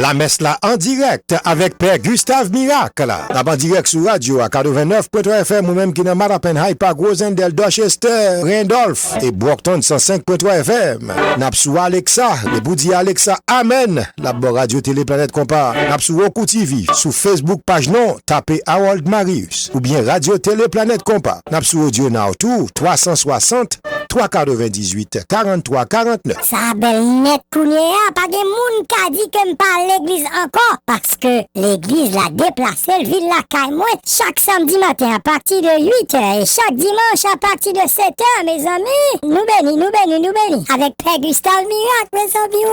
La messe là en direct avec Père Gustave Miracle. La en direct sur radio à 89.3 FM ou même qui n'a Marapen, Hyde Park, Rosendale, Dorchester, Randolph et Brockton 105.3 FM. Napsou Alexa, les Boudi Alexa, Amen. La radio Télé Planète Compas. Napsou Roku TV. Sous Facebook page non, tapez Harold Marius. Ou bien Radio Télé Planète Compas. Napsou Audio Now Tour 360 398 43 49. Ça belle net kounéa, pas de moun ka dit que m'parle l'église encore parce que l'église l'a déplacé le ville la caille moi chaque samedi matin à partir de 8h et chaque dimanche à partir de 7h mes amis. Nous bénis avec Père Gustave Miracle mes amis.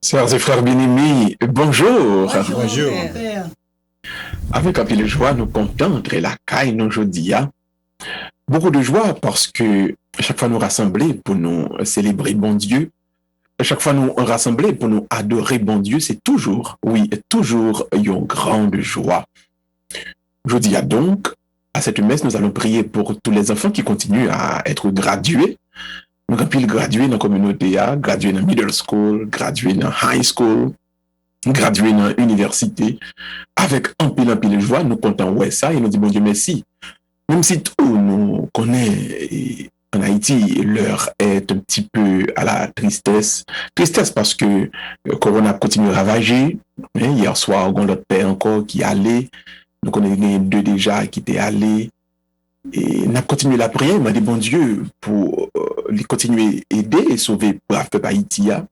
Sœurs et frères bien-aimés, bonjour. Bonjour. Avec un peu de joie, nous contenter la caille nous aujourd'hui. Beaucoup de joie parce que chaque fois nous rassembler pour nous célébrer bon Dieu, chaque fois nous rassembler pour nous adorer bon Dieu, c'est toujours, oui, toujours une grande joie. Aujourd'hui donc, à cette messe, nous allons prier pour tous les enfants qui continuent à être gradués. Nous avons pu graduer dans la communauté, graduer dans middle school, graduer dans high school, graduer dans l'université. Avec un pile de joie, nous comptons ouais ça et nous disons bon Dieu merci. Même si tout nous connaît en Haïti, l'heure est un petit peu à la tristesse. Tristesse parce que Corona continue à ravager. Hier soir, on a l'autre père encore qui allait. Nous connaissons deux déjà qui étaient allés. Et on a continué la prière, on a dit bon Dieu pour les continuer à aider et sauver le peuple haïtien.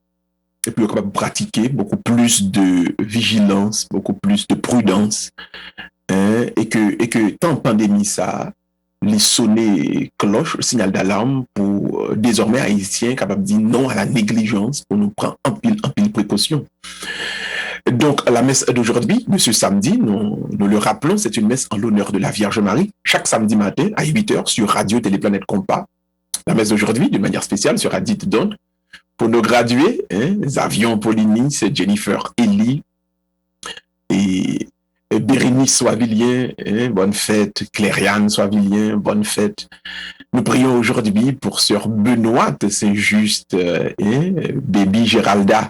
Et puis on est capable de pratiquer beaucoup plus de vigilance, beaucoup plus de prudence. Et que tant pandémie ça, les sonner cloche, signal d'alarme pour désormais haïtiens capables de dire non à la négligence pour nous prendre un pile précaution. Donc, la messe d'aujourd'hui, de ce samedi, nous le rappelons, c'est une messe en l'honneur de la Vierge Marie, chaque samedi matin à 8h sur Radio Téléplanète Compas. La messe d'aujourd'hui, de manière spéciale, sera dite donc pour nos gradués, Zavion Poligny, Jennifer Elie et Bérénice Soivillien, bonne fête, Clériane Soivillien, bonne fête. Nous prions aujourd'hui pour sœur Benoît Saint-Just, baby Géralda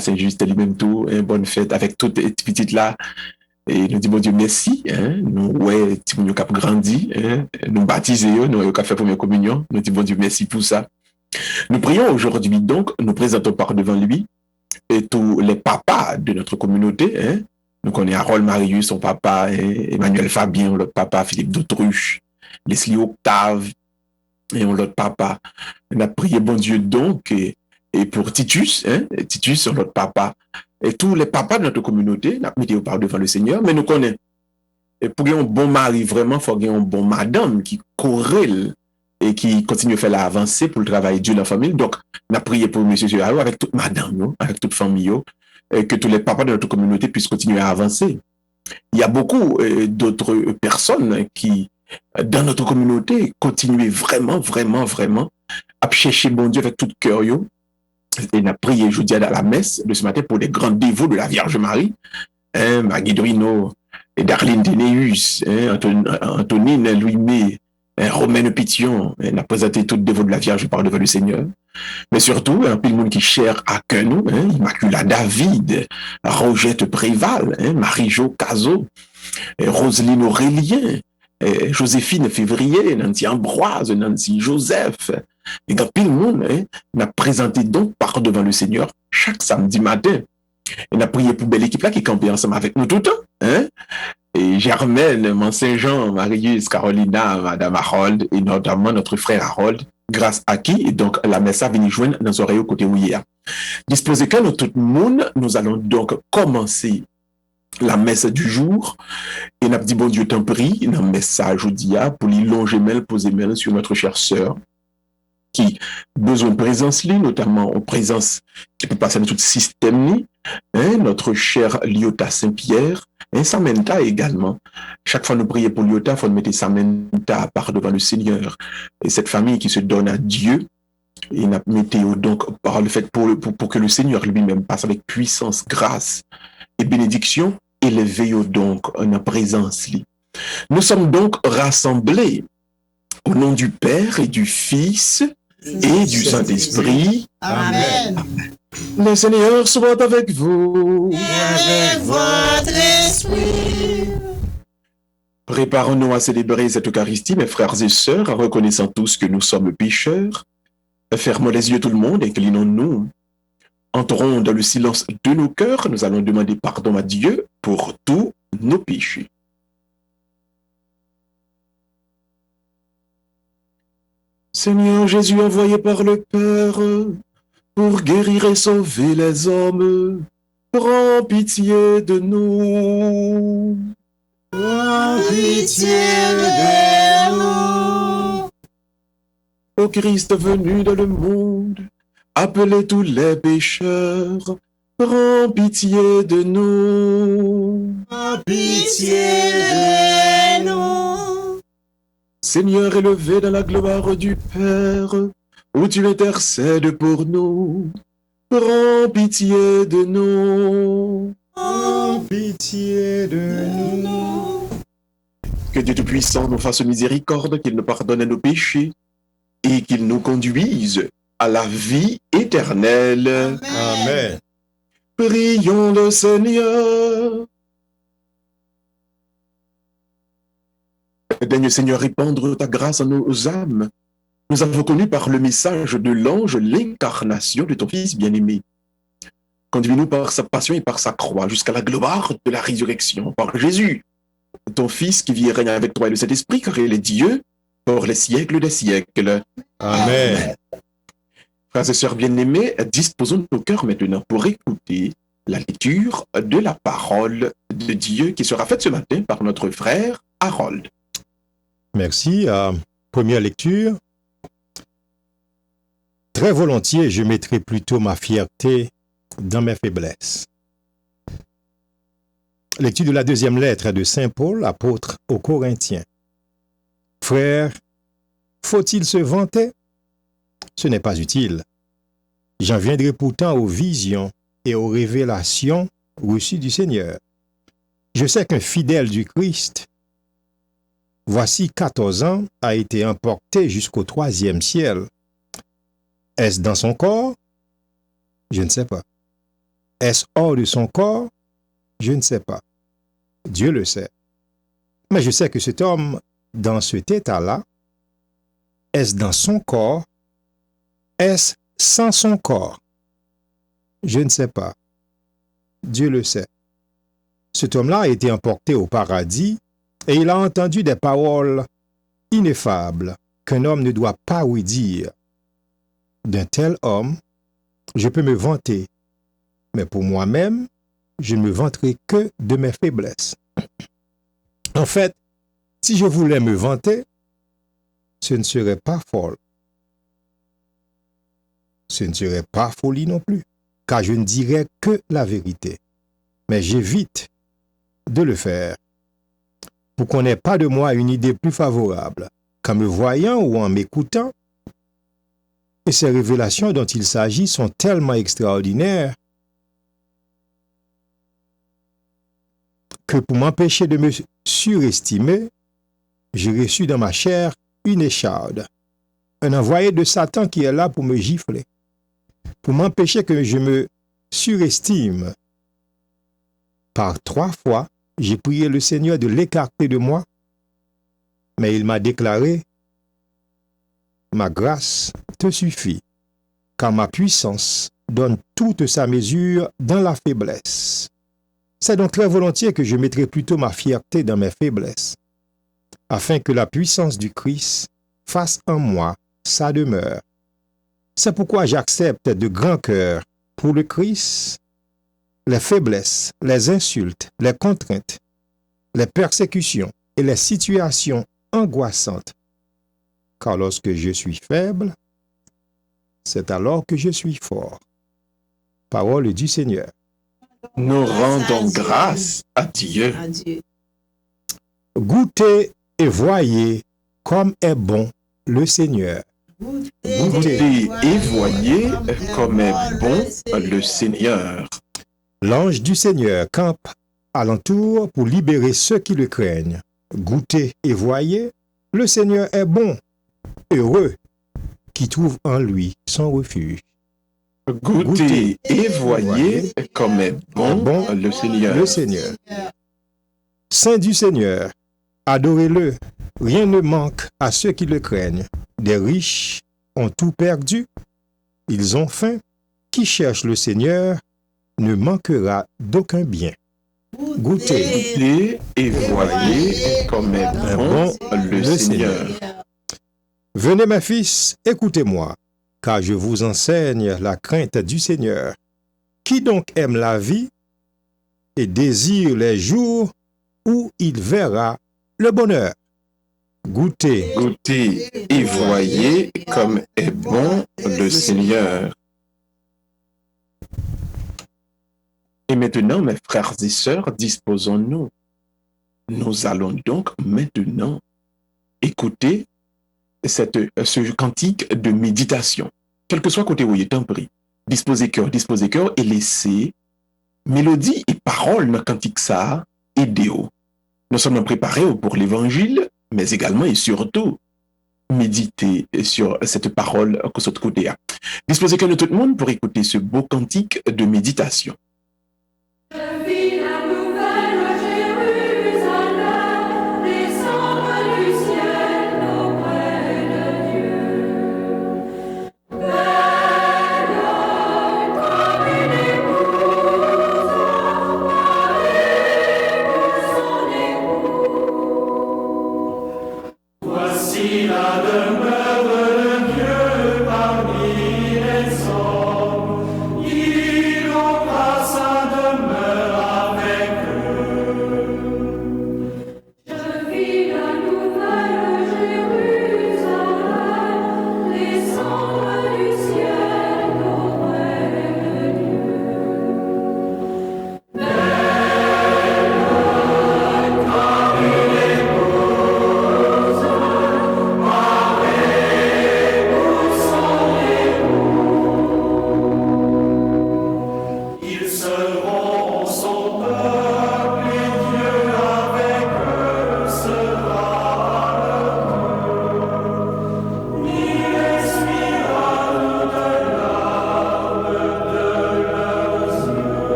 Saint-Just, elle-même tout, bonne fête avec toutes les petites là. Et nous disons, bon Dieu, merci. Nous, ouais, si nous avons grandi, nous baptiser, nous avons fait première communion. Nous disons, bon Dieu, merci pour ça. Nous prions aujourd'hui, donc, nous présentons par devant lui et tous les papas de notre communauté. Nous connaissons Harold Marius, son papa, Emmanuel Fabien, l'autre papa, Philippe d'Autruche, Leslie Octave, et l'autre papa. On a prié, bon Dieu, donc, et pour Titus, Titus, notre papa, et tous les papas de notre communauté, nous avons mis par devant le Seigneur, mais nous connaissons. Et pour qu'il y ait un bon mari, vraiment, il faut qu'il y ait un bon madame qui corrèle et qui continue à faire l'avancée pour le travail Dieu dans la famille. Donc, on a prié pour M. Gérard avec toute madame, avec toute famille, et que tous les papas de notre communauté puissent continuer à avancer. Il y a beaucoup d'autres personnes qui, dans notre communauté, continuent vraiment, vraiment, vraiment à chercher bon Dieu avec tout cœur. Et on a prié jeudi à la messe de ce matin pour les grands dévots de la Vierge Marie, Maggie Drino, et Darlene Dénéus, Antonine Louis-Mé, Romaine Pition, on a présenté tout dévot de la Vierge par devant le Seigneur. Mais surtout, un peu de monde qui cher à cœur nous, Immacula David, Rogette Préval, Marie-Jo Cazot, Roselyne Aurélien, Joséphine Février, Nancy Ambroise, Nancy Joseph. Et quand pile monde, on a présenté donc par devant le Seigneur chaque samedi matin. On a prié pour belle équipe là qui campait ensemble avec nous tout le temps. Et Germaine, Mont-Saint-Jean, Marius, Carolina, Madame Harold, et notamment notre frère Harold, grâce à qui, et donc la messe a venu joindre dans nos oreilles au côté où il y a. Disposé que nous tout le monde, nous allons donc commencer la messe du jour. Et on a dit, bon Dieu, t'en prie, dans le message aujourd'hui, pour lui longer mail, poser mail sur notre chère sœur, qui besoin de présence, notamment en présence qui peut passer dans tout le système, notre cher Lyota Saint-Pierre, Samantha également. Chaque fois nous prions pour Lyota, il faut mettre Samantha par devant le Seigneur. Et cette famille qui se donne à Dieu, et nous mettons donc par le fait pour que le Seigneur lui-même passe avec puissance, grâce et bénédiction, élevez-vous donc en présence. Nous sommes donc rassemblés au nom du Père et du Fils et du Saint-Esprit. Amen. Le Seigneur soit avec vous. Et avec votre esprit. Préparons-nous à célébrer cette Eucharistie, mes frères et sœurs, en reconnaissant tous que nous sommes pécheurs. Fermons les yeux tout le monde, inclinons-nous. Entrons dans le silence de nos cœurs. Nous allons demander pardon à Dieu pour tous nos péchés. Seigneur Jésus, envoyé par le Père pour guérir et sauver les hommes, prends pitié de nous. Prends pitié de nous. Ô Christ venu dans le monde, appelez tous les pécheurs, prends pitié de nous. Prends pitié de nous. Seigneur élevé dans la gloire du Père, où tu intercèdes pour nous, prends pitié de nous. Prends pitié de nous. Que Dieu Tout-Puissant nous fasse miséricorde, qu'il nous pardonne nos péchés et qu'il nous conduise à la vie éternelle. Amen. Prions le Seigneur. Daigne, Seigneur, répandre ta grâce à nos âmes. Nous avons connu par le message de l'ange l'incarnation de ton Fils bien-aimé. Conduis-nous par sa passion et par sa croix jusqu'à la gloire de la résurrection. Par Jésus, ton Fils qui vit et règne avec toi et le Saint-Esprit, car il est Dieu pour les siècles des siècles. Amen. Frères et sœurs bien-aimés, disposons nos cœurs maintenant pour écouter la lecture de la parole de Dieu qui sera faite ce matin par notre frère Harold. Merci. Première lecture. Très volontiers, je mettrai plutôt ma fierté dans mes faiblesses. Lecture de la deuxième lettre de Saint Paul, apôtre aux Corinthiens. Frères, faut-il se vanter? Ce n'est pas utile. J'en viendrai pourtant aux visions et aux révélations reçues du Seigneur. Je sais qu'un fidèle du Christ, voici 14 ans, a été emporté jusqu'au 3e ciel. Est-ce dans son corps? Je ne sais pas. Est-ce hors de son corps? Je ne sais pas. Dieu le sait. Mais je sais que cet homme, dans cet état-là, est-ce dans son corps? Est-ce sans son corps? Je ne sais pas. Dieu le sait. Cet homme-là a été emporté au paradis et il a entendu des paroles ineffables qu'un homme ne doit pas lui dire. D'un tel homme, je peux me vanter, mais pour moi-même, je ne me vanterai que de mes faiblesses. En fait, si je voulais me vanter, ce ne serait pas folle. Ce ne serait pas folie non plus, car je ne dirais que la vérité. Mais j'évite de le faire pour qu'on n'ait pas de moi une idée plus favorable qu'en me voyant ou en m'écoutant. Et ces révélations dont il s'agit sont tellement extraordinaires que pour m'empêcher de me surestimer, j'ai reçu dans ma chair une écharde, un envoyé de Satan qui est là pour me gifler, pour m'empêcher que je me surestime. Par 3 fois, j'ai prié le Seigneur de l'écarter de moi, mais il m'a déclaré: ma grâce te suffit, car ma puissance donne toute sa mesure dans la faiblesse. C'est donc très volontiers que je mettrai plutôt ma fierté dans mes faiblesses, afin que la puissance du Christ fasse en moi sa demeure. C'est pourquoi j'accepte de grand cœur pour le Christ les faiblesses, les insultes, les contraintes, les persécutions et les situations angoissantes. Car lorsque je suis faible, c'est alors que je suis fort. Parole du Seigneur. Nous rendons grâce à Dieu. Goûtez et voyez comme est bon le Seigneur. Goûtez et voyez comme est bon le Seigneur. L'ange du Seigneur campe alentour pour libérer ceux qui le craignent. Goûtez et voyez, le Seigneur est bon. Heureux qui trouve en lui son refuge. Goûtez et voyez comme est bon le Seigneur. Le Seigneur. Saint du Seigneur, adorez-le. Rien ne manque à ceux qui le craignent. Des riches ont tout perdu. Ils ont faim. Qui cherche le Seigneur ne manquera d'aucun bien. Goûtez et voyez comme est bon le Seigneur. Venez, mes fils, écoutez-moi, car je vous enseigne la crainte du Seigneur. Qui donc aime la vie et désire les jours où il verra le bonheur? Goûtez et voyez comme est bon le Seigneur. Et maintenant, mes frères et sœurs, disposons-nous. Nous allons donc maintenant écouter ce cantique de méditation. Quel que soit côté où il est en prix, disposez cœur et laissez mélodie et parole dans le cantique ça aider. Nous sommes préparés pour l'évangile, mais également et surtout méditer sur cette parole que ce côté a. Disposez cœur de tout le monde pour écouter ce beau cantique de méditation.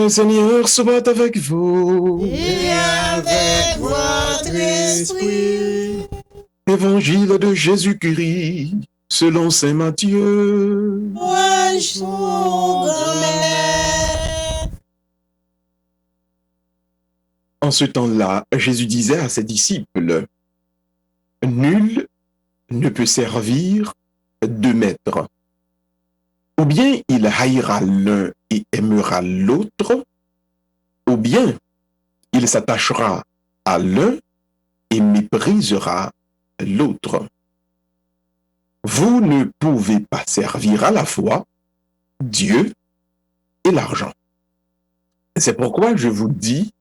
Le Seigneur soit avec vous. Et avec votre esprit. Évangile de Jésus-Christ, selon saint Matthieu. Louange ton grand-mère. En ce temps-là, Jésus disait à ses disciples, « Nul ne peut servir deux maîtres. Ou bien il haïra l'un et aimera l'autre, ou bien il s'attachera à l'un et méprisera l'autre. Vous ne pouvez pas servir à la fois Dieu et l'argent. C'est pourquoi je vous dis,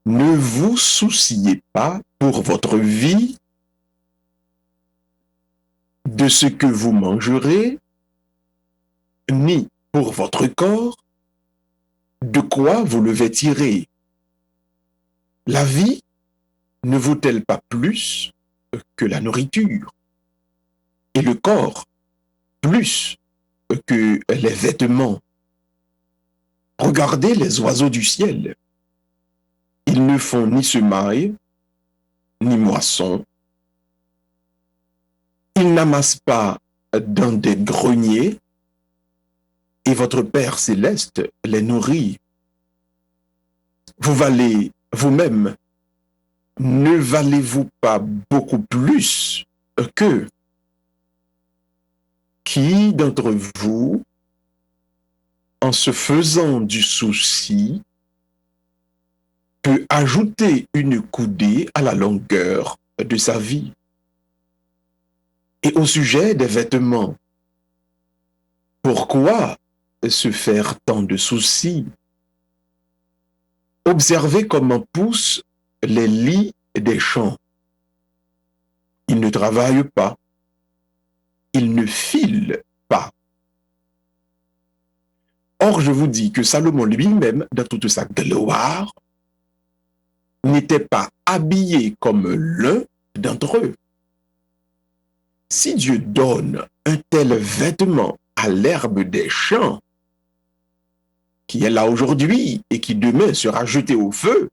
ne vous souciez pas pour votre vie de ce que vous mangerez, ni pour votre corps, de quoi vous le vêtirez. La vie ne vaut-elle pas plus que la nourriture, et le corps plus que les vêtements? Regardez les oiseaux du ciel. Ils ne font ni semaille, ni moisson. Ils n'amassent pas dans des greniers, et votre Père céleste les nourrit. Vous valez vous-même, ne valez-vous pas beaucoup plus qu'eux? Qui d'entre vous, en se faisant du souci, peut ajouter une coudée à la longueur de sa vie? Et au sujet des vêtements, pourquoi se faire tant de soucis? Observez comment poussent les lys des champs. Ils ne travaillent pas, ils ne filent pas. Or, je vous dis que Salomon lui-même, dans toute sa gloire, n'était pas habillé comme l'un d'entre eux. Si Dieu donne un tel vêtement à l'herbe des champs, qui est là aujourd'hui et qui demain sera jeté au feu,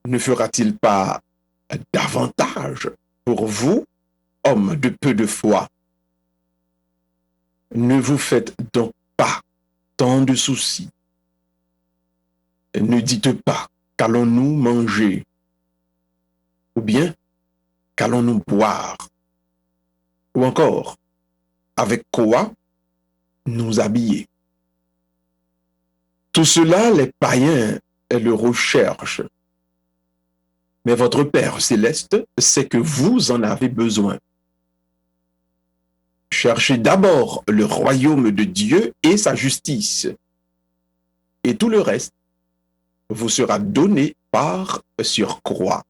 ne fera-t-il pas davantage pour vous, hommes de peu de foi? Ne vous faites donc pas tant de soucis. Ne dites pas, qu'allons-nous manger? Ou bien, qu'allons-nous boire? Ou encore, avec quoi nous habiller? Tout cela, les païens le recherchent. Mais votre Père céleste sait que vous en avez besoin. Cherchez d'abord le royaume de Dieu et sa justice, et tout le reste vous sera donné par surcroît.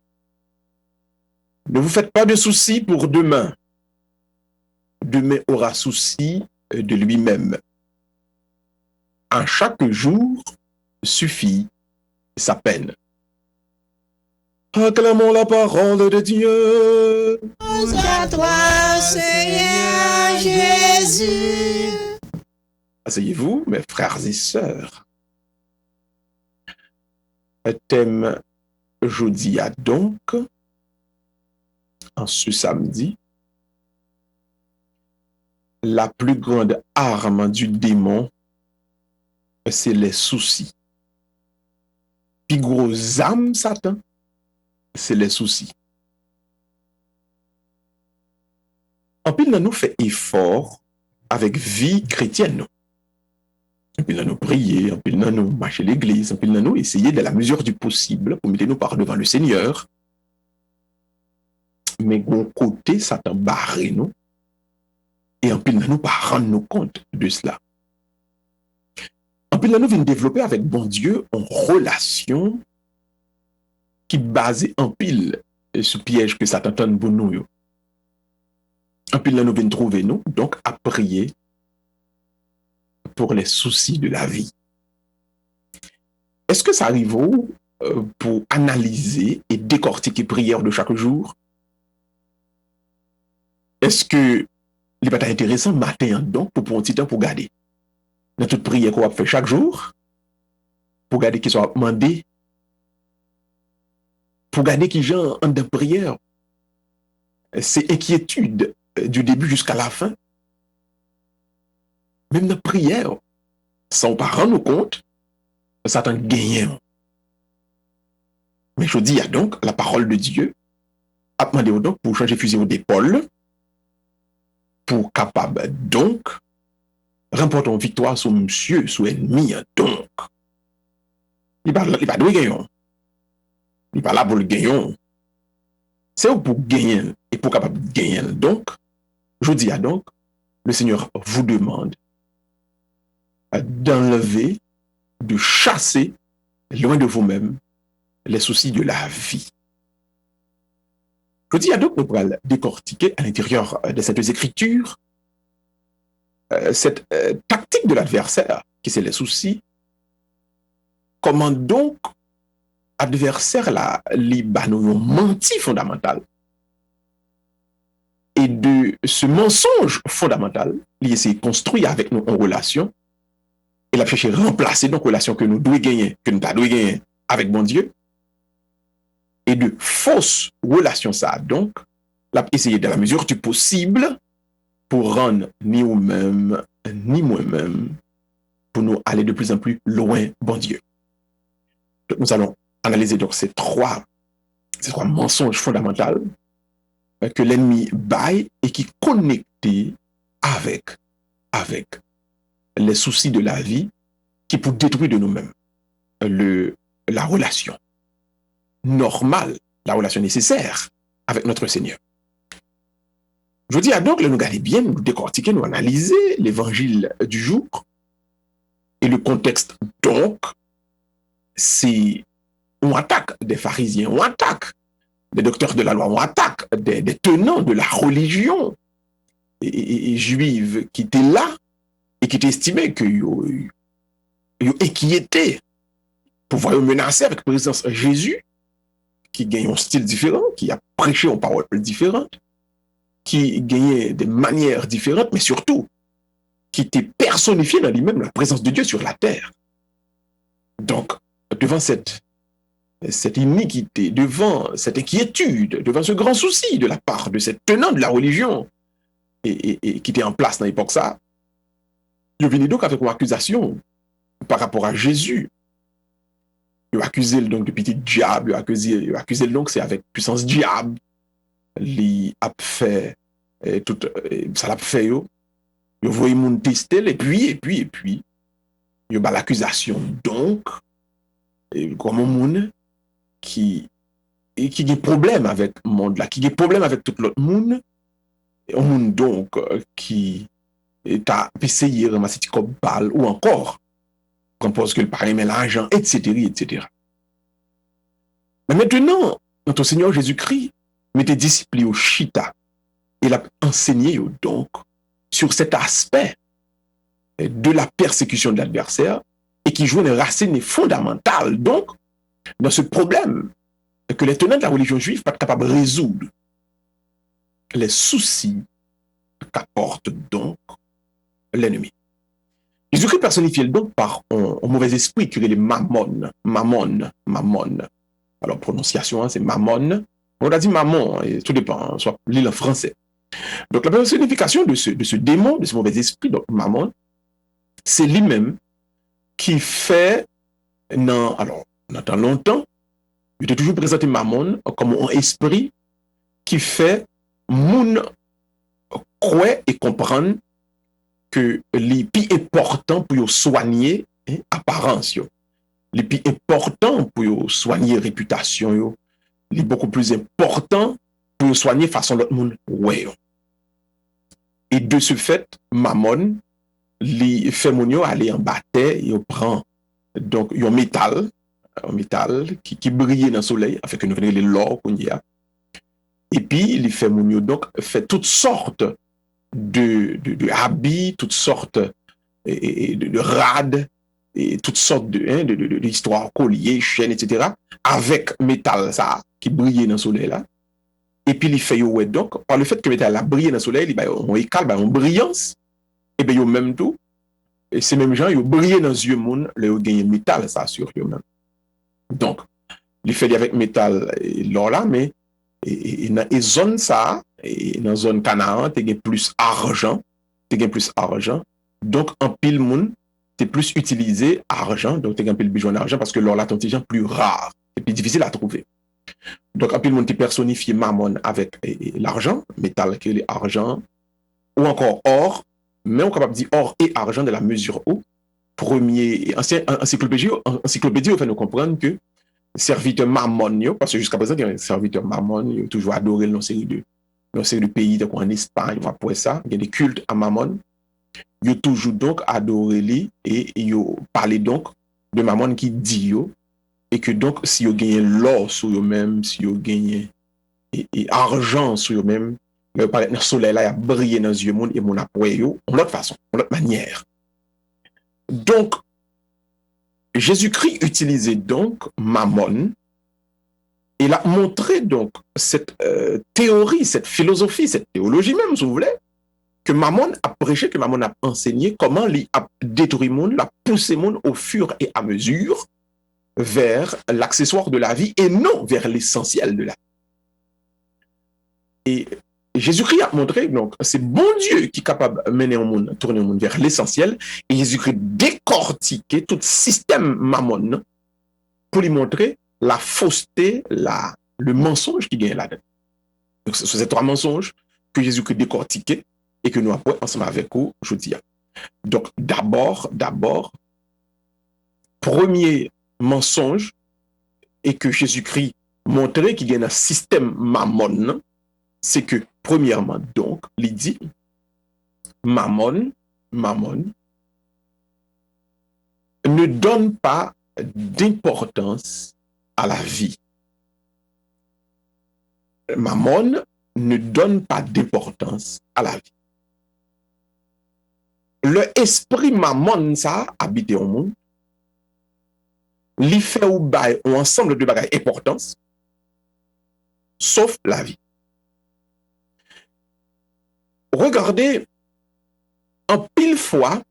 Ne vous faites pas de soucis pour demain. Demain aura souci de lui-même. À chaque jour suffit sa peine. Acclamons la parole de Dieu. À toi, Seigneur Jésus. Asseyez-vous, mes frères et sœurs. Thème jeudi à donc, en ce samedi, la plus grande arme du démon, c'est les soucis. Puis gros âme Satan, c'est les soucis. En pile nous fait effort avec vie chrétienne. En pile nous prier, en pile nous marcher l'église, en pile nous essayer de la mesure du possible pour mettre nous par devant le Seigneur. Mais bon côté Satan barre nous et en pile nous pas rendre nous compte de cela. En pile nous vient développer avec bon Dieu une relation qui basée en pile sur piège que Satan tente pour nous. En pile nous vient trouver nous donc à prier pour les soucis de la vie. Est-ce que ça arrive pour analyser et décortiquer prière de chaque jour? Est-ce que il n'est pas intéressant matin donc pour prendre un petit temps pour garder dans toute prière qu'on va faire chaque jour, pour garder qu'ils soient demandés, pour garder qu'ils gens en de prière. C'est inquiétude du début jusqu'à la fin. Même dans la prière, sans pas rendre compte, Satan gagne. Mais je dis, il y a donc la parole de Dieu a demandé donc pour changer fusil d'épaule, pour capable donc remporter une victoire sur monsieur, sur ennemi. Donc, il va de gagner. Il va là pour le gagner. C'est pour gagner et pour capable de gagner. Donc, je dis donc, le Seigneur vous demande d'enlever, de chasser loin de vous-même les soucis de la vie. Je dis donc, nous pourrons décortiquer à l'intérieur de cette écriture cette tactique de l'adversaire, qui c'est les soucis. Comment donc adversaire la libano menti fondamental, et de ce mensonge fondamental, il s'est construit avec nous en relation, il a cherché à remplacer nos relations que nous devons gagner, que nous devons gagner avec bon Dieu, et de fausses relations ça, donc, l'a essayé de la mesure du possible pour rendre ni nous-mêmes, ni moi-même, pour nous aller de plus en plus loin, bon Dieu. Donc, nous allons analyser donc ces trois mensonges fondamentaux que l'ennemi baille et qui connectés avec les soucis de la vie qui pour détruire de nous-mêmes la relation normale, la relation nécessaire avec notre Seigneur. Je dis donc, nous garder bien, nous décortiquer, nous analyser l'évangile du jour et le contexte. Donc, c'est on attaque des pharisiens, on attaque des docteurs de la loi, on attaque des tenants de la religion et juive qui étaient là et qui estimaient qu'ils inquiétaient pour voir menacer avec présence Jésus, qui gagne un style différent, qui a prêché en paroles différentes, qui gagnait des manières différentes, mais surtout, qui était personnifié dans lui-même la présence de Dieu sur la terre. Donc, devant cette iniquité, devant cette inquiétude, devant ce grand souci de la part de ces tenants de la religion, et qui était en place dans l'époque ça, il venait donc avec une accusation par rapport à Jésus. Il a accusé donc de petit diable, il a accusé donc c'est avec puissance diable, il a fait tout ça l'a fait yo. Il voyait mon tester et puis il y a l'accusation donc comme un monde qui a problème avec le monde là, qui a problème avec tout l'autre monde, un monde donc qui a essayé de ramasser comme balle ou encore compose que le pari met l'argent, etc. Mais maintenant, notre Seigneur Jésus-Christ mettait disciples au chita et l'a enseigné donc sur cet aspect de la persécution de l'adversaire et qui joue une racine fondamentale donc dans ce problème que les tenants de la religion juive ne sont pas capables de résoudre. Les soucis qu'apporte donc l'ennemi. Jésus-Christ personnifié donc par un mauvais esprit qui est le mammon. Alors, prononciation, c'est mammon. On a dit mammon, tout dépend, soit l'île en français. Donc, la personnification de ce démon, de ce mauvais esprit, donc mammon, c'est lui-même qui fait, alors, dans longtemps, il était toujours présenté mammon comme un esprit qui fait moun croire et comprendre que les plus importants pour soigner apparence, les plus importants pour soigner réputation, les beaucoup plus importants pour soigner façon l'autre monde. Ouais. Et de ce fait, Mammon, les fémonio aller en bataille, il prend donc un métal qui brille dans le soleil, afin que nous venions les l'or qu'on y a. Et puis, les fémonio donc fait toutes sortes de habits, toutes sortes de rades, et toutes sortes d'histoires, colliers, chaînes, etc., avec métal ça, qui brillait dans le soleil là. Et puis, les fait donc, par le fait que le métal a brillé dans le soleil, il y a une brillance, et bien, même tout, et ces mêmes gens, ils brillent dans les yeux moun, ils gagnent métal, ça, sur eux-mêmes. Donc, ils font avec métal, l'or là, mais, dans les zones, ça, et dans la zone Canaan, tu as plus argent, donc, en pile moun, tu es plus utilisé argent, donc tu as un peu besoin d'argent parce que l'or là, ton plus rare, et plus difficile à trouver. Donc, en pile moun, tu personnifies mammon avec l'argent, métal qui est l'argent, ou encore or, mais on est capable de dire or et argent de la mesure où, premier, encyclopédie, on fait nous comprendre que serviteur mammon, parce que jusqu'à présent, il y a un serviteur mammon, il a toujours adoré dans une série de pays, donc en Espagne, après ça, il y a des cultes à mammon, il a toujours donc adoré lui, et il parlé donc de mammon qui dit, et que donc, si vous gagnez l'or sur eux-mêmes, si vous gagnez argent sur eux-mêmes, le soleil là, il a brillé dans les yeux et mon après en l'autre façon, en l'autre manière. Donc, Jésus-Christ utilisait donc mammon. Il a montré donc cette théorie, cette philosophie, cette théologie même, si vous voulez, que mammon a prêché, que mammon a enseigné, comment il a détruit le monde, l'a poussé le monde au fur et à mesure vers l'accessoire de la vie et non vers l'essentiel de la vie. Et Jésus-Christ a montré, donc, c'est bon Dieu qui est capable de mener au monde, tourner le monde vers l'essentiel, et Jésus-Christ décortiquait tout système mammon pour lui montrer la fausseté, le mensonge qui gagne là-dedans. Donc, ce sont ces trois mensonges que Jésus-Christ décortiquait et que nous apprenons ensemble avec vous aujourd'hui. Donc, d'abord, premier mensonge, et que Jésus-Christ montrait qu'il y a un système mammon, c'est que, premièrement, donc, il dit, mammon ne donne pas d'importance à la vie. Mammon ne donne pas d'importance à la vie. Le esprit mammon, ça, habite au monde, li fait ou bail ou ensemble de bagages importance, sauf la vie. Regardez, en pile fois,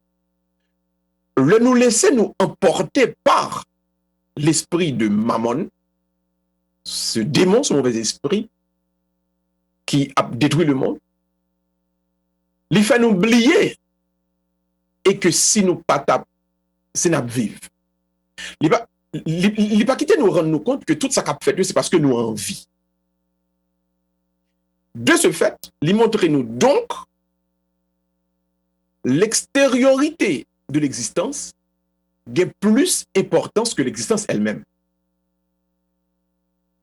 le nous laisser nous emporter par l'esprit de Mammon, ce démon, ce mauvais esprit, qui a détruit le monde, il fait nous oublier et que si nous pas tapons, c'est nous vivre. Il ne pas quitter nous rendre nous compte que tout ça qu'a fait, c'est parce que nous avons envie. De ce fait, il montre nous donc l'extériorité de l'existence a plus d'importance que l'existence elle-même.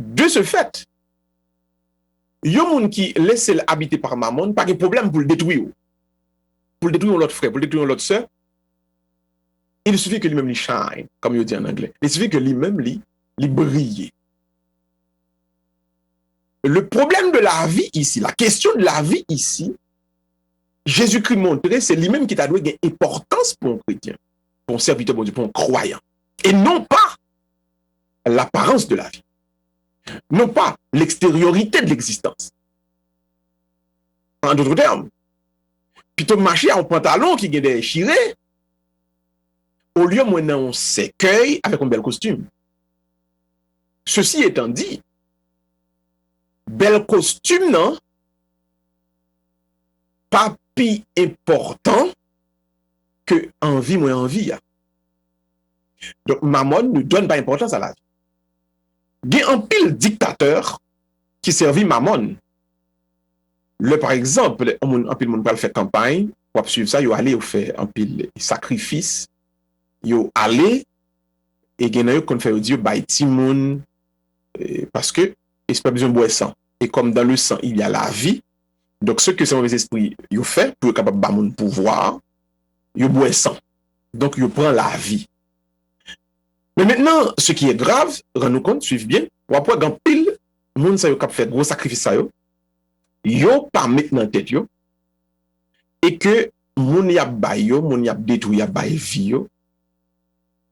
De ce fait, il y a des gens qui laissent habiter par mammon, pas de problème pour le détruire. Pour le détruire l'autre frère, pour le détruire l'autre soeur, il suffit que lui-même il shine, comme il dit en anglais. Il suffit que lui-même il brille. Le problème de la vie ici, la question de la vie ici, Jésus-Christ montrait, c'est lui-même qui t'a donné une importance pour un chrétien, pour un serviteur de Dieu, pour un croyant. Et non pas l'apparence de la vie. Non pas l'extériorité de l'existence. En d'autres termes, plutôt marcher en pantalon qui est déchiré, au lieu de on s'écueille avec un bel costume. Ceci étant dit, bel costume, non, pas plus important que envie, moins envie. Donc, Mammon ne donne pas importance à la vie. Il y a un pile dictateur qui servit Mammon. Par exemple, un pile monde va faire campagne, pour suivre ça, il aller faire un pile sacrifice, il aller et il y a qu'on fait dire by Timon parce que c'est pas besoin de boire sang. Et comme dans le sang, il y a la vie. Donc, ce que ce mauvais esprit il fait pour être capable de mon pouvoir, il boit sang. Donc, il prend la vie. Mais maintenant, ce qui est grave, rends-nous compte, suivez bien, ou après, dans pile, moun sa yo kap fait gros sacrifice sa yo pas maintenant tête yo, et que moun y a bay yo, moun y a détruit y a bay vie yo,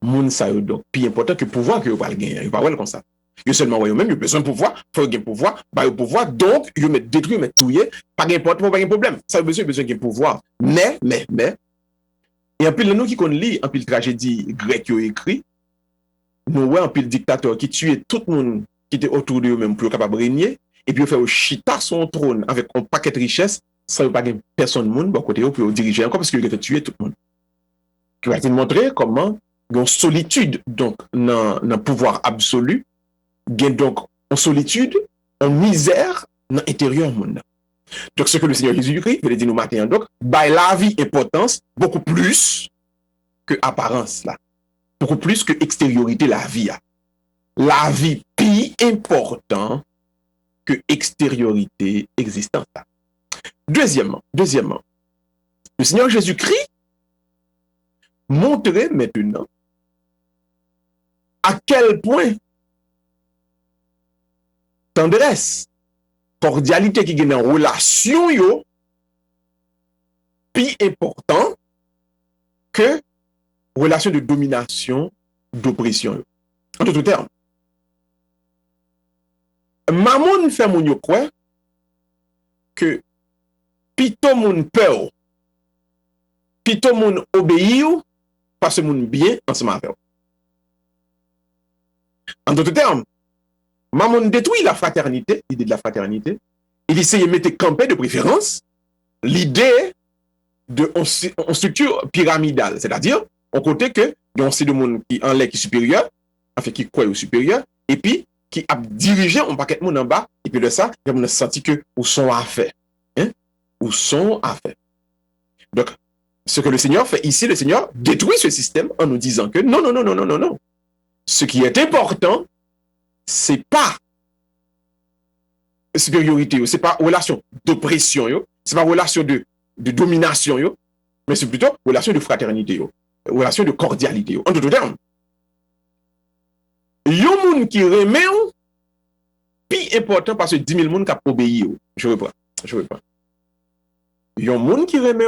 moun sa yo donc, plus important que pouvoir que yo va gagner, yo pas wel comme ça. Yo seulement yo même, yo besoin de pouvoir, faut gagner pouvoir, ba yo pouvoir, donc yo met détruit, met touyer, pas importe, pas de problème. Ça besoin de pouvoir. Mais Et en pile, nous qui connaissons lire, en pile tragédie grecque qui écrit, nous voyons en pile dictateur qui tuait tout le monde qui était autour de eux-mêmes pour capable de régner, et puis il fait chita son trône avec un paquet de richesses, sans pas de personne de monde, bon côté, pour diriger encore parce qu'il a tué tout le monde. Qui va te montrer comment, dans solitude, donc, dans le pouvoir absolu, gain donc en solitude, en misère, dans l'intérieur du monde. Donc, ce que le Seigneur Jésus-Christ veut dire nous matin, donc, by la vie importance, beaucoup plus que apparence, là. Beaucoup plus que extériorité, la vie. La vie plus important que extériorité existence. Là. Deuxièmement, le Seigneur Jésus-Christ montrait maintenant à quel point tendresse, cordialité qui gagne en relation yo plus important que relation de domination, d'oppression. En d'autres termes, maman fait mon yo quoi que plutôt mon peur, plutôt mon obéir parce que mon bien ensemble avec. En d'autres termes, maman détruit la fraternité, l'idée de la fraternité. Il essaie de mettre campé de préférence l'idée de en structure pyramidale, c'est-à-dire au côté que il y a de monde qui en l'air qui est supérieur, enfin qui croit au supérieur, et puis qui a dirigé un paquet de monde en bas, et puis de ça, on a senti que où sont à faire, hein, où sont à faire. Donc, ce que le Seigneur fait ici, le Seigneur détruit ce système en nous disant que non. Ce qui est important, c'est pas supériorité, c'est pas relation d'oppression, c'est pas relation de domination, mais c'est plutôt relation de fraternité, relation de cordialité. En d'autres termes, yon moun qui remet plus important parce que 10 000 moun qui a obéi. Je reprends. Yon moun qui remet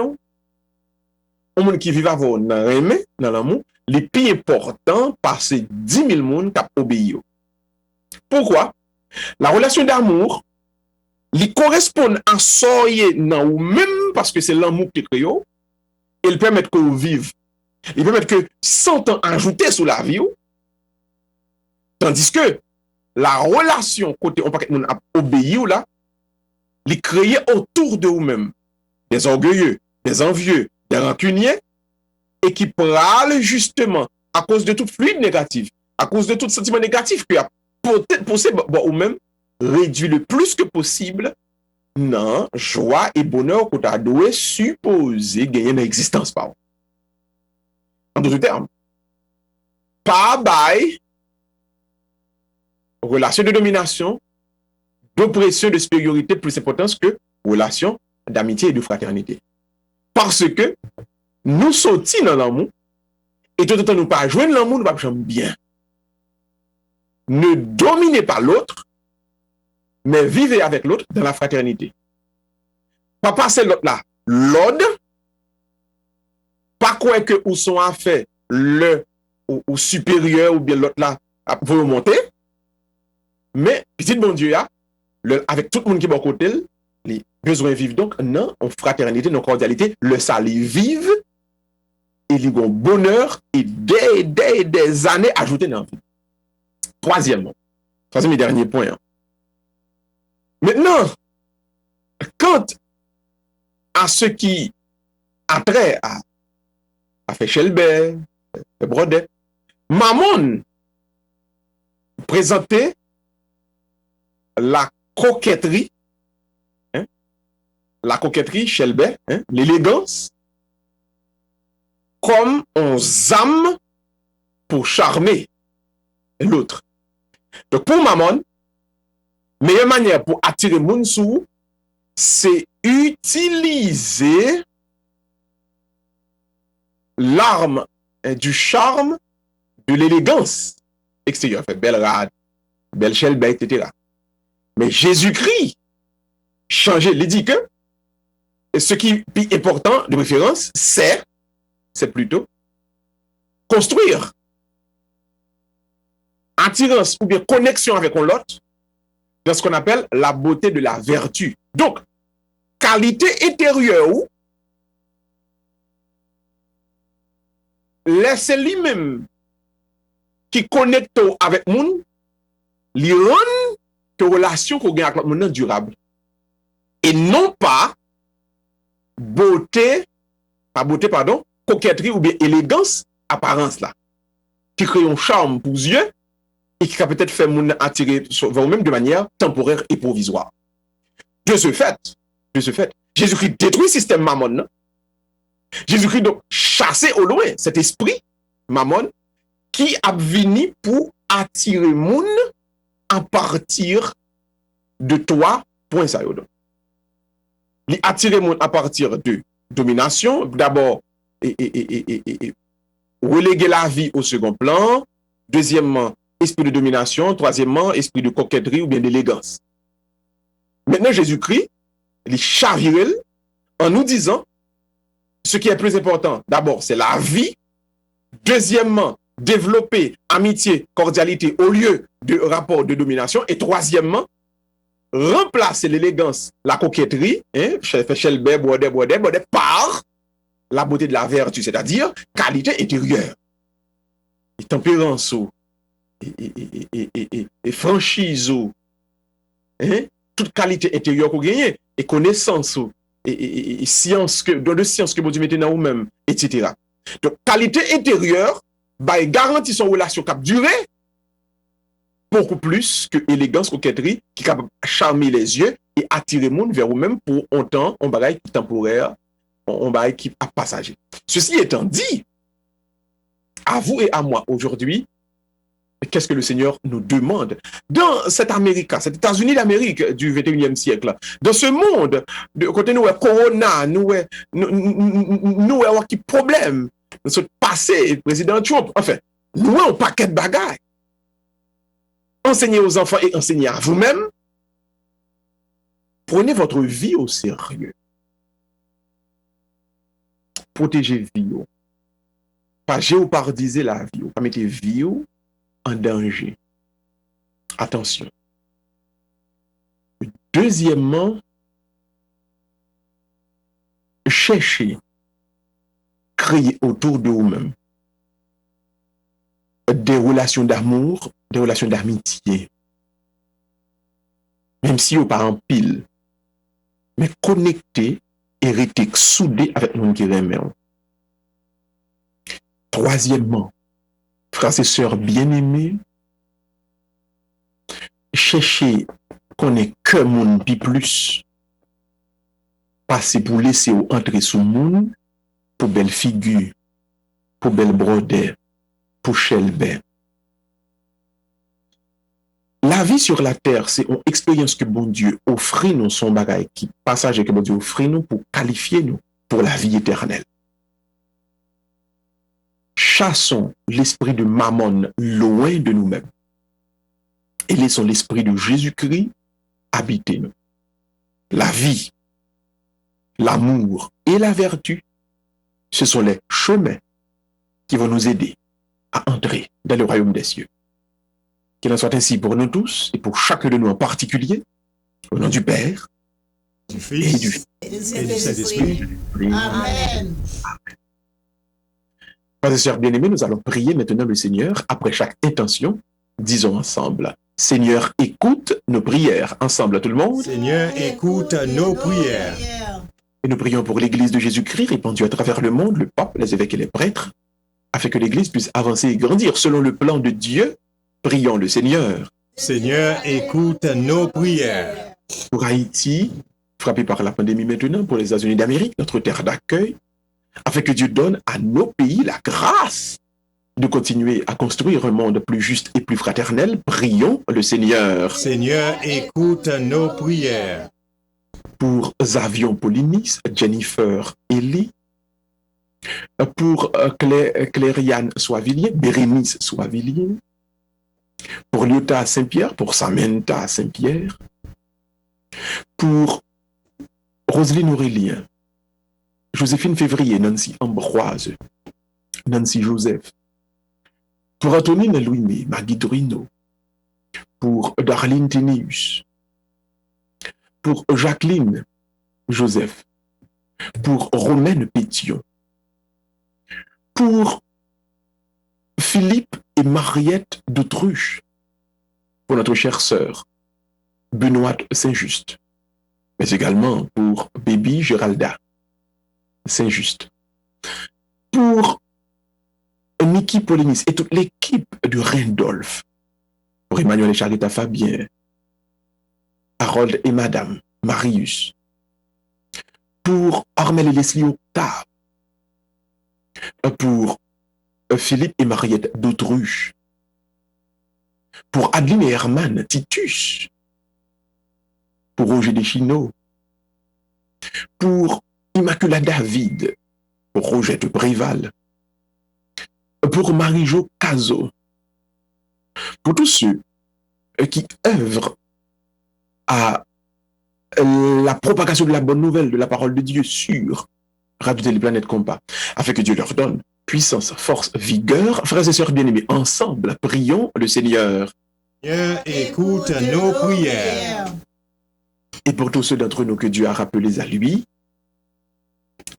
un moun qui vive avant dans remet dans l'amour, les plus important parce que 10 000 moun qui a obéi. Pourquoi? La relation d'amour, il correspond à soyer dans ou même parce que c'est l'amour qui crée, il permet que vous vivez. Il permet que 100 ans ajoutés sur la vie, tandis que la relation côté on paquet moun a obéi ou là, il crée autour de vous-même des orgueilleux, des envieux, des rancuniers, et qui prâlent justement à cause de tout fluide négatif, à cause de tout sentiment négatif qui a poussé ou même réduire le plus que possible non joie et bonheur qu'on a doué supposé gagner dans l'existence par. En d'autres termes, pas bail relation de domination, d'oppression, de supériorité plus importante que relation d'amitié et de fraternité. Parce que nous sortis dans l'amour et tout le temps nous pas joindre l'amour, nous pas jamais bien. Ne dominez pas l'autre, mais vivez avec l'autre dans la fraternité. Pas passer l'autre là, l'autre, pas quoi que ou sont à faire le ou supérieur ou bien l'autre là pour monter, mais petit bon Dieu avec tout le monde qui est bon côté, les besoins vivent donc non en fraternité, en cordialité, le salut vive et il y a un bonheur et des années ajoutées dans la vie. Troisième et dernier point. Maintenant, quant à ce qui a trait à fait Shelbert, Brodet, Mammon présentait la coquetterie, Shelbert, l'élégance, comme un âme pour charmer l'autre. Donc pour Mammon, meilleure manière pour attirer moun sou, c'est utiliser l'arme du charme, de l'élégance extérieure. Fait belle rade, belle Shelbert, etc. Mais Jésus-Christ changeait, il dit que ce qui est important de préférence, c'est plutôt construire attirance ou bien connexion avec l'autre dans ce qu'on appelle la beauté de la vertu. Donc, qualité intérieure laissez lui-même qui connecte avec moun, li rend que relation qu'on gagne avec l'autre monde durable. Et non pas coquetterie ou bien élégance, apparence là, qui crée un charme pour les yeux et qui va peut-être faire moun attirer vers vous-même de manière temporaire et provisoire. De ce fait, Jésus-Christ détruit le système mammon. Non? Jésus-Christ donc chassé au loin cet esprit mammon qui a venu pour attirer moun à partir de toi, point ça. Il attire moun à partir de domination, d'abord reléguer la vie au second plan, deuxièmement, esprit de domination, troisièmement, esprit de coquetterie ou bien d'élégance. Maintenant, Jésus-Christ, il chavire en nous disant ce qui est plus important. D'abord, c'est la vie. Deuxièmement, développer amitié, cordialité au lieu de rapport de domination. Et troisièmement, remplacer l'élégance, la coquetterie, par la beauté de la vertu, c'est-à-dire qualité intérieure. Et tempérance, et franchise, toute qualité intérieure qu'on gagne, et connaissance, et science, de science que vous mettez dans vous-même, etc. Donc, qualité intérieure, bah, garantit son relation qui a duré beaucoup plus que élégance, coquetterie, qui capable charmer les yeux et attirer le monde vers vous-même pour un temps, un bagage temporaire, un bagage qui a passager. Ceci étant dit, à vous et à moi aujourd'hui, qu'est-ce que le Seigneur nous demande? Dans cette Amérique, cet États-Unis d'Amérique du 21e siècle, dans ce monde, de côté nous, Corona, nous, qui problème, nous passé, président Trump, enfin, nous, un paquet de bagages. Enseignez aux enfants et enseignez à vous-même. Prenez votre vie au sérieux. Protégez vie. Pas géopardiser la vie. Pas mettre vie en danger. Attention. Deuxièmement, cherchez, créer autour de vous-même des relations d'amour, des relations d'amitié. Même si vous pas en pile, mais connecté et rester soudé avec le monde qui aime. Troisièmement, frères et sœurs bien-aimés, cherchez qu'on ait que monde puis plus. Passer pour laisser ou entrer sous monde pour belle figure, pour belle brodée, pour chelbert. La vie sur la terre, c'est une expérience que bon Dieu offre nous, son bagage qui passage que bon Dieu offre nous pour qualifier nous pour la vie éternelle. Chassons l'esprit de Mammon loin de nous-mêmes et laissons l'esprit de Jésus-Christ habiter nous. La vie, l'amour et la vertu, ce sont les chemins qui vont nous aider à entrer dans le royaume des cieux. Qu'il en soit ainsi pour nous tous et pour chacun de nous en particulier, au nom du Père, du Fils et du Saint-Esprit. Amen. Frères et sœurs bien-aimés, nous allons prier maintenant le Seigneur. Après chaque intention, disons ensemble, Seigneur, écoute nos prières. Ensemble, tout le monde. Seigneur, écoute nos prières. Et nous prions pour l'Église de Jésus-Christ, répandue à travers le monde, le pape, les évêques et les prêtres, afin que l'Église puisse avancer et grandir selon le plan de Dieu. Prions le Seigneur. Seigneur, écoute nos prières. Pour Haïti, frappé par la pandémie maintenant, pour les États-Unis d'Amérique, notre terre d'accueil, afin que Dieu donne à nos pays la grâce de continuer à construire un monde plus juste et plus fraternel. Prions le Seigneur. Seigneur, écoute nos prières. Pour Zavion Polinis, Jennifer Elie, pour Clériane Soavillier, Bérénice Soavillier, pour Lyota Saint-Pierre, pour Samantha Saint-Pierre, pour Roselyne Aurélien, Joséphine Février, Nancy Ambroise, Nancy Joseph, pour Antonine Louimé, Maggie Drino, pour Darlene Ténéus, pour Jacqueline Joseph, pour Romaine Pétion, pour Philippe et Mariette d'Autruche, pour notre chère sœur, Benoît Saint-Just, mais également pour Baby Géralda Saint-Just, pour Niki Polinis et toute l'équipe de Randolph, pour Emmanuel et Charita Fabien, Harold et Madame Marius, pour Armel et Leslie Octave, pour Philippe et Mariette d'Autruche, pour Adeline et Herman Titus, pour Roger Deschinaux, pour Immaculada David, pour Rogette Préval, pour Marie-Jo Cazot, pour tous ceux qui œuvrent à la propagation de la bonne nouvelle de la parole de Dieu sur Radio Téléplanète Compas, afin que Dieu leur donne puissance, force, vigueur. Frères et sœurs bien-aimés, ensemble, prions le Seigneur. Seigneur, écoute nos prières. Et pour tous ceux d'entre nous que Dieu a rappelés à lui,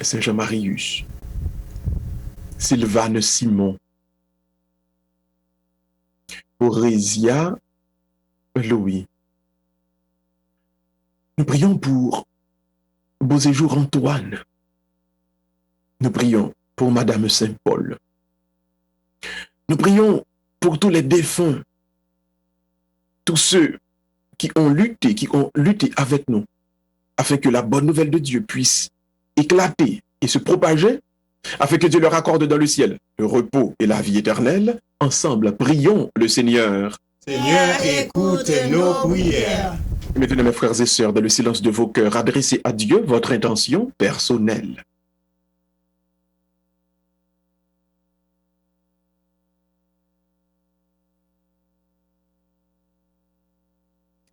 Saint Jean-Marius, Sylvane Simon, Aurésia Louis. Nous prions pour Beau Séjour Antoine. Nous prions pour Madame Saint-Paul. Nous prions pour tous les défunts, tous ceux qui ont lutté avec nous, afin que la bonne nouvelle de Dieu puisse éclater et se propager, afin que Dieu leur accorde dans le ciel le repos et la vie éternelle. Ensemble, prions le Seigneur. Seigneur, écoute nos prières. Maintenant, mes frères et sœurs, dans le silence de vos cœurs, adressez à Dieu votre intention personnelle.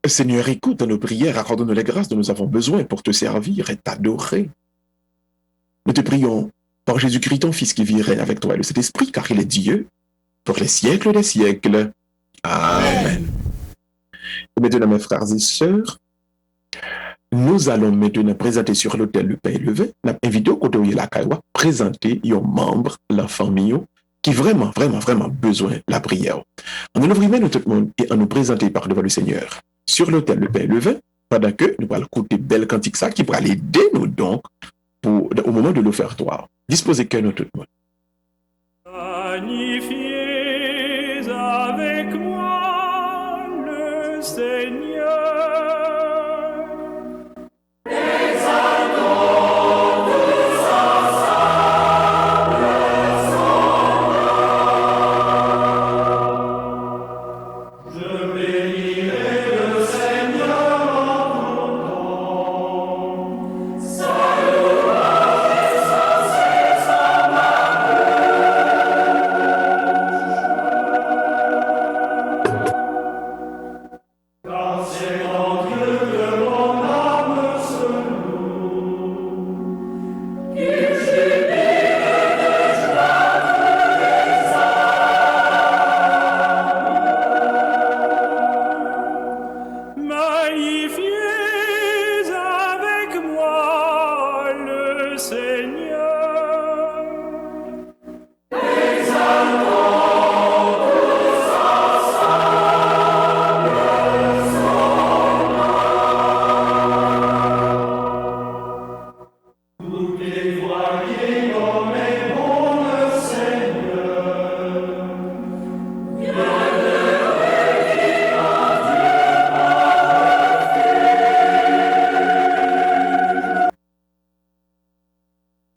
Seigneur, écoute nos prières, accorde-nous les grâces dont nous avons besoin pour te servir et t'adorer. Nous te prions par Jésus-Christ, ton Fils, qui vit et règne avec toi et le Saint-Esprit, car il est Dieu pour les siècles des siècles. Amen. Et maintenant, mes frères et sœurs, nous allons maintenant présenter sur l'autel le pain et le vin. Nous avons invité au côté de la Kaiwa, présenter aux membres de la famille qui vraiment besoin de la prière. On nous ouvrir nous tout le monde et on nous présenter par devant le Seigneur sur l'autel le pain et le vin, pendant que nous allons écouter belle cantique ça qui pourra aider nous donc au moment de l'offertoire. Disposez que nous tout le monde. Magnifiez avec moi le Seigneur.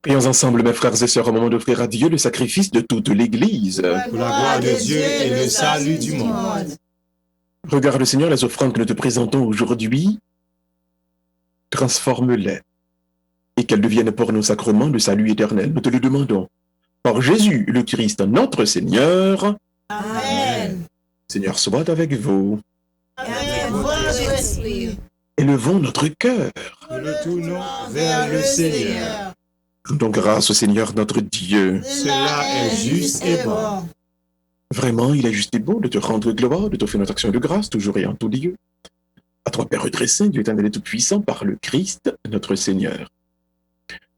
Prions ensemble, mes frères et sœurs, au moment d'offrir à Dieu le sacrifice de toute l'Église. Pour la gloire de Dieu et le salut du monde. Regarde, Seigneur, les offrandes que nous te présentons aujourd'hui. Transforme-les et qu'elles deviennent pour nos sacrements de salut éternel. Nous te le demandons. Par Jésus, le Christ, notre Seigneur. Amen. Seigneur, soit avec vous. Avec votre esprit. Élevons notre cœur. Nous le tournons vers le Seigneur. Rendons grâce au Seigneur notre Dieu. Cela est juste et bon. Vraiment, il est juste et beau de te rendre gloire, de t'offrir notre action de grâce, toujours et en tout lieu. À toi, Père très saint, Dieu éternel et tout-puissant, par le Christ, notre Seigneur.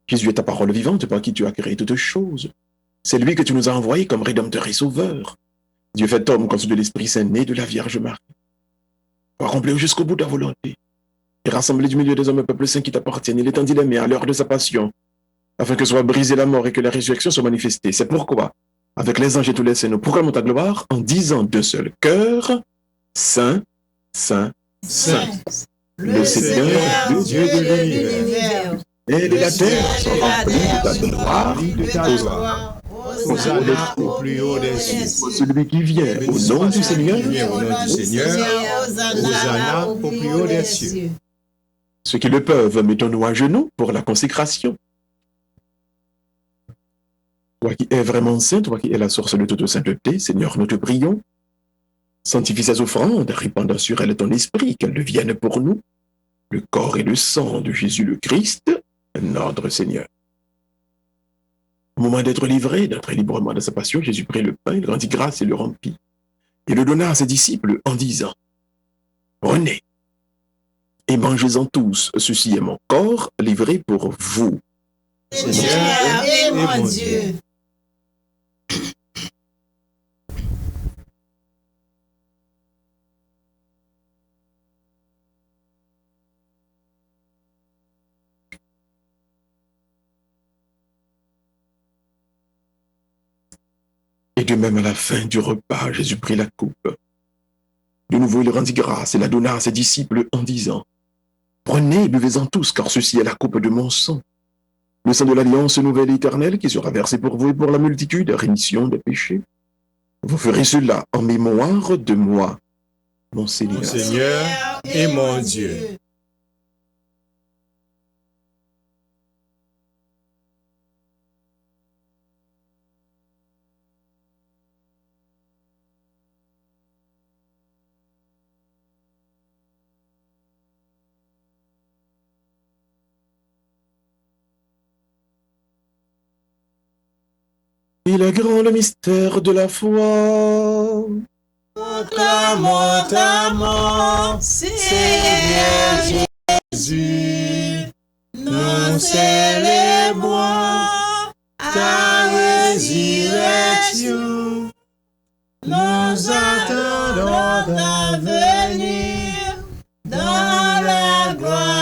Jésus est ta parole vivante, par qui tu as créé toutes choses. C'est lui que tu nous as envoyé comme Rédempteur et Sauveur. Dieu fait homme conçu de l'Esprit Saint, né de la Vierge Marie, pour accomplir jusqu'au bout ta volonté, et rassembler du milieu des hommes un peuple saint qui t'appartiennent. Il étendit les mains à l'heure de sa passion, afin que soit brisée la mort et que la résurrection soit manifestée. C'est pourquoi, avec les anges et tous les saints, nous proclamons ta gloire en disant d'un seul cœur, Saint, Saint, Saint, le Seigneur, le Dieu de l'univers. Et la terre sont remplies de ta gloire, de ta gloire. Hosanna au plus haut des cieux. Celui qui vient au nom du Seigneur, Hosanna au plus haut des cieux. Ceux qui le peuvent, mettons-nous à genoux pour la consécration. Toi qui es vraiment saint, toi qui es la source de toute sainteté, Seigneur, nous te prions. Sanctifie ces offrandes, répandant sur elles ton esprit, qu'elles deviennent pour nous le corps et le sang de Jésus le Christ, notre Seigneur. Au moment d'être livré, d'être librement de sa passion, Jésus prit le pain, il rendit grâce et le rompit, et le donna à ses disciples en disant, « Prenez et mangez-en tous, ceci est mon corps livré pour vous. » Seigneur et mon Dieu. Et de même à la fin du repas, Jésus prit la coupe. De nouveau, il rendit grâce et la donna à ses disciples en disant, « Prenez et buvez-en tous, car ceci est la coupe de mon sang, le sang de l'alliance nouvelle et éternelle qui sera versé pour vous et pour la multitude à rémission des péchés. Vous ferez cela en mémoire de moi, mon Seigneur. » Mon Seigneur et mon Dieu. Il est grand le mystère de la foi. Proclamons ta mort, Seigneur Jésus. Nous célébrons ta résurrection. Nous attendons ta venue dans la gloire.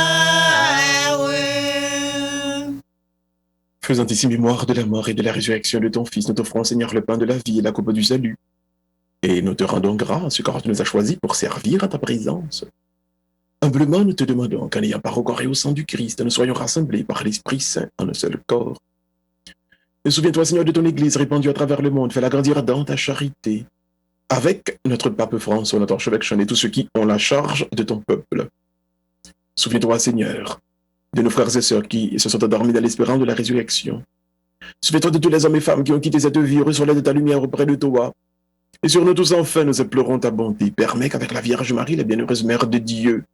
Faisant ici mémoire de la mort et de la résurrection de ton Fils, nous t'offrons, Seigneur, le pain de la vie et la coupe du salut. Et nous te rendons grâce, car tu nous as choisis pour servir à ta présence. Humblement, nous te demandons qu'en n'ayant pas recouru au sang du Christ, nous soyons rassemblés par l'Esprit Saint en un seul corps. Et souviens-toi, Seigneur, de ton Église répandue à travers le monde, fais-la grandir dans ta charité, avec notre pape François, notre archevêque Sean et tous ceux qui ont la charge de ton peuple. Souviens-toi, Seigneur, de nos frères et sœurs qui se sont endormis dans l'espérance de la résurrection. Souviens-toi de tous les hommes et femmes qui ont quitté cette vie, reçois-les de ta lumière auprès de toi. Et sur nous tous, enfin, nous implorons ta bonté. Permets qu'avec la Vierge Marie, la bienheureuse Mère de Dieu,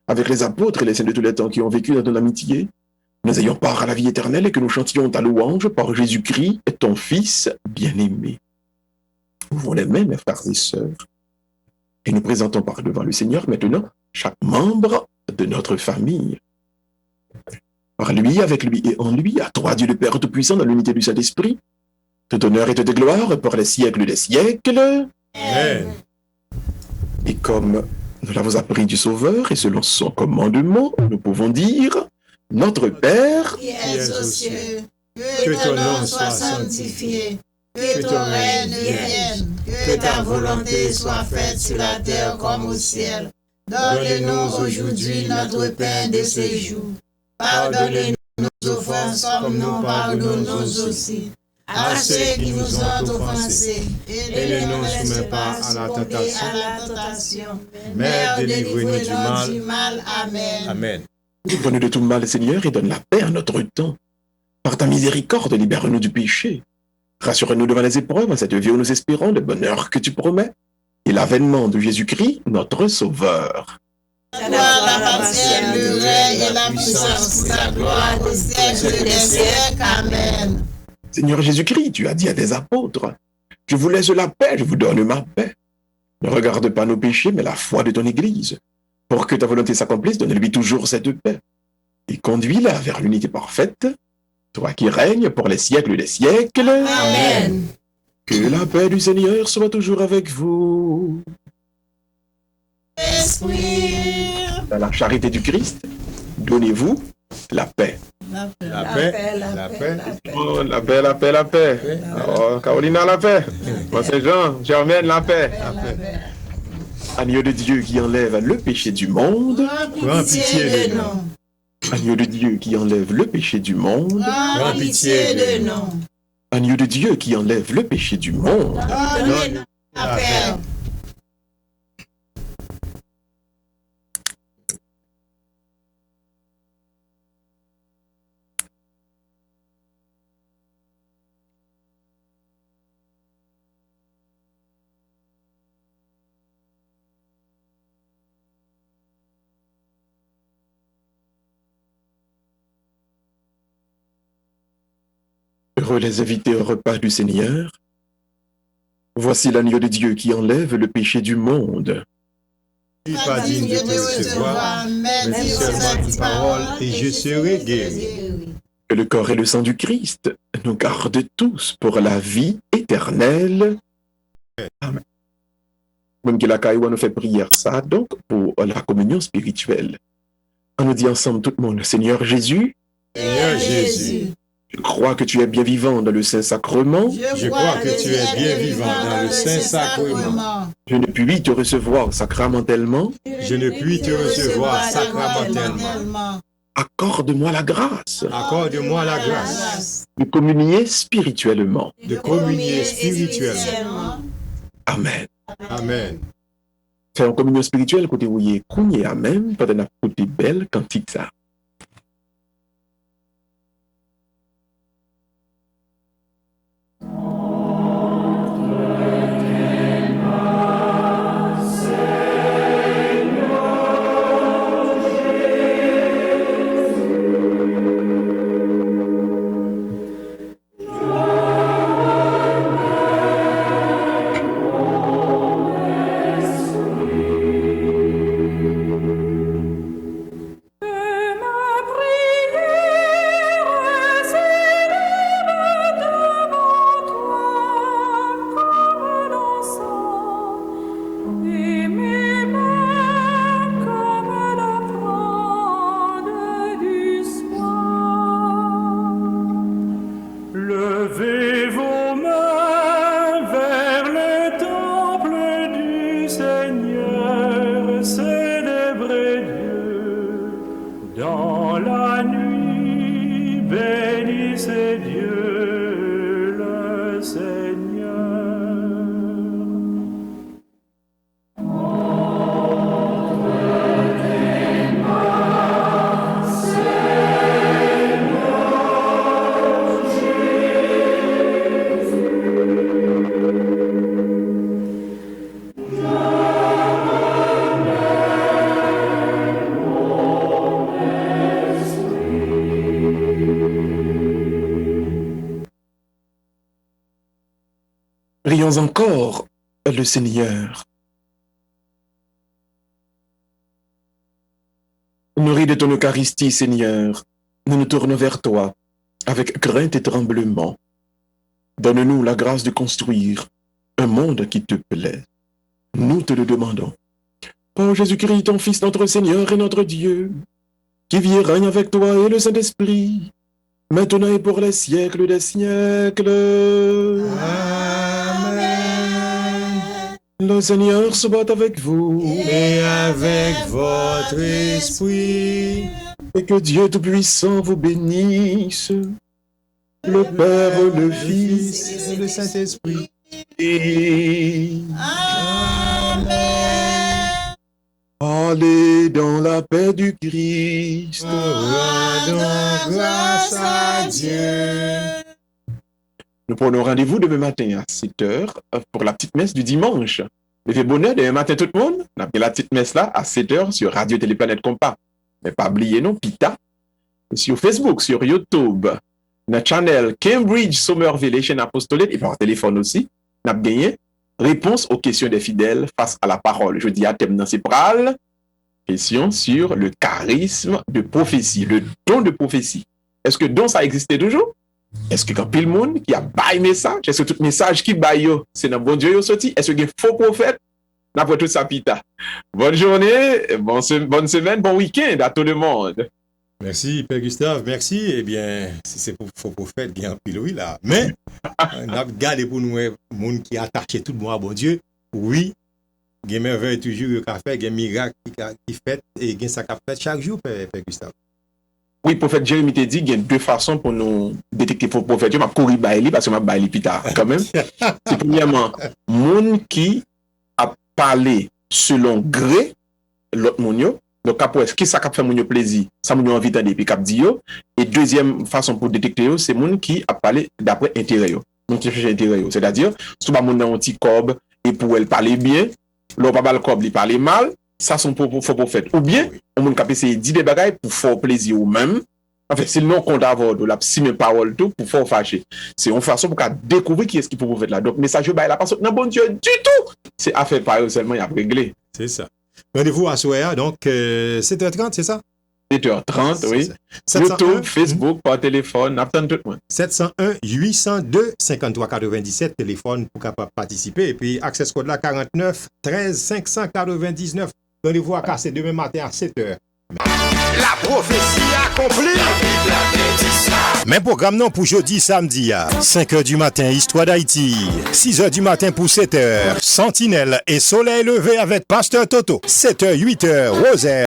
avec les apôtres et les saints de tous les temps qui ont vécu dans ton amitié, nous ayons part à la vie éternelle et que nous chantions ta louange par Jésus-Christ, ton Fils bien-aimé. Ouvrons les mains, mes frères et sœurs, et nous présentons par devant le Seigneur maintenant chaque membre de notre famille. Par lui, avec lui et en lui, à toi, Dieu le Père Tout-Puissant, dans l'unité du Saint-Esprit, tout honneur et toute gloire pour les siècles des siècles. Amen. Et comme nous l'avons appris du Sauveur, et selon son commandement, nous pouvons dire, notre Père, Qui es aux cieux, que ton nom soit sanctifié, que ton règne vienne, que ta volonté soit faite sur la terre comme au ciel. Donne-nous aujourd'hui notre pain de ce jour. Pardonnez-nous nos offenses comme nous pardonnons aussi à ceux qui nous ont offensés. Et ne nous soumets pas à la tentation, mais délivre-nous du mal. Amen. Amen. délivre-nous de tout mal, Seigneur, et donne la paix à notre temps. Par ta miséricorde, libère-nous du péché. Rassure-nous devant les épreuves, à cette vie où nous espérons le bonheur que tu promets, et l'avènement de Jésus-Christ, notre Sauveur. La passion, le règne et la puissance pour ta gloire au siècle des siècles. Amen. Seigneur Jésus-Christ, tu as dit à tes apôtres, « Je vous laisse la paix, je vous donne ma paix. Ne regarde pas nos péchés, mais la foi de ton Église. Pour que ta volonté s'accomplisse, donne-lui toujours cette paix. Et conduis-la vers l'unité parfaite, toi qui règnes pour les siècles des siècles. » Amen. Que la paix du Seigneur soit toujours avec vous. Esprit. Dans la charité du Christ, donnez-vous la paix. La paix. Oh, la paix, la paix, la paix. Oh, Carolina, la paix. Moi, c'est Jean, Germaine, la paix. Agneau de Dieu qui enlève le péché du monde. Prends pitié de nous. Agneau de Dieu qui enlève le péché du monde. Prends pitié de nous. Agneau de Dieu qui enlève le péché du monde. Donne-nous la paix. Heureux les invités au repas du Seigneur. Voici l'agneau de Dieu qui enlève le péché du monde. Je ne suis pas digne de te recevoir, mais dis seulement une parole et je serai guéri. Que le corps et le sang du Christ nous gardent tous pour la vie éternelle. Amen. Même que la Caïwa nous fait prière ça, donc, pour la communion spirituelle. On nous dit ensemble tout le monde, Seigneur Jésus, Seigneur Jésus, je crois que tu es bien vivant dans le Saint-Sacrement. je crois que tu es bien vivant dans le Saint-Sacrement. Je ne puis te recevoir sacramentellement. Je ne puis te recevoir sacramentellement. Accorde-moi la grâce Accorde-moi la grâce de communier spirituellement. de communier spirituellement. Amen. Amen. Faire une communion spirituelle côté où il est cogné amen, pendant la côté belle cantique ça. Levez vos mains vers le temple du Seigneur, célébrez Dieu. Dans la nuit, bénissez Dieu le Seigneur. Prions encore le Seigneur. Nourris de ton Eucharistie, Seigneur, nous nous tournons vers toi avec crainte et tremblement. Donne-nous la grâce de construire un monde qui te plaît. Nous te le demandons. Par Jésus-Christ, ton Fils, notre Seigneur et notre Dieu, qui vit et règne avec toi et le Saint-Esprit, maintenant et pour les siècles des siècles. Amen. Le Seigneur soit avec vous Et avec votre esprit, et que Dieu Tout-Puissant vous bénisse, le Père, le Fils et le Saint-Esprit. et... Amen. Allez dans la paix du Christ. Rendons grâce à Dieu. Nous prenons rendez-vous demain matin à 7h pour la petite messe du dimanche. Levez bonheur demain matin tout le monde. On a pris la petite messe là à 7h sur Radio Téléplanète Compas. Mais pas oublier non, Pita. Sur Facebook, sur YouTube, notre channel Cambridge Somerville, chaîne apostolique et par téléphone aussi. On a gagné réponse aux questions des fidèles face à la parole. Je dis à thème dans ces pral. Question sur le charisme de prophétie, le don de prophétie. Est-ce que don ça existait toujours? Est-ce que quand pile monde qui a bail message, est-ce que tout message qui bail yo, c'est dans bon Dieu yo sorti? Est-ce que faux prophète? N'après tout ça, pita. Bonne journée, bonne semaine, bon week-end à tout le monde. Merci, Père Gustave, merci. Eh bien, si c'est pour faux prophète, il y a un pile, oui, là. Mais, on a gardé pour nous, monde qui a attaché tout le monde à bon Dieu. Oui, il y a merveille toujours qui a fait, il y a un miracle qui fait, et il y a ça qui a fait chaque jour, Père Gustave. Oui, prophète Jérémie t'a dit qu'il y a deux façons pour nous détecter faux prophète. Je vais courir baili parce que je vais baili plus tard, quand même. C'est premièrement, monde qui a parlé selon gré, l'autre monde yo. Donc, après, qui ça fait mon plaisir, ça mon envie d'entendre, puis cap dit yo. Et deuxième façon pour détecter yo, c'est moun qui a parlé d'après intérêt yo. Moun qui cherche intérêt yo. C'est-à-dire, si tu moun dans un petit cob et pour elle parler bien, l'on pas le cob, il parler mal, ça sont faux prophètes. Ou bien, on moun cap essayer de dire des bagailles pour faire plaisir ou même. En fait, c'est le nom qu'on a avoir de la si mes paroles tout pour faire fâcher. C'est une façon pour découvrir qui est-ce qui peut vous faire là. Donc, message bah la personne, non bon Dieu du tout. C'est affaire par eux seulement, il a réglé. C'est ça. Rendez-vous à Soya, donc 7h30, c'est ça? 7h30, oui. 701, YouTube, Facebook, par téléphone, attends tout le monde. 701-802-5397, téléphone pour capable participer. Et puis, access code là, 49 13 599. Rendez-vous à casser demain matin à 7h. La prophétie accomplie. Même programme non pour jeudi, samedi à 5h du matin, Histoire d'Haïti. 6h du matin pour 7h, Sentinelle et Soleil levé avec Pasteur Toto. 7h, 8h, Rosaire.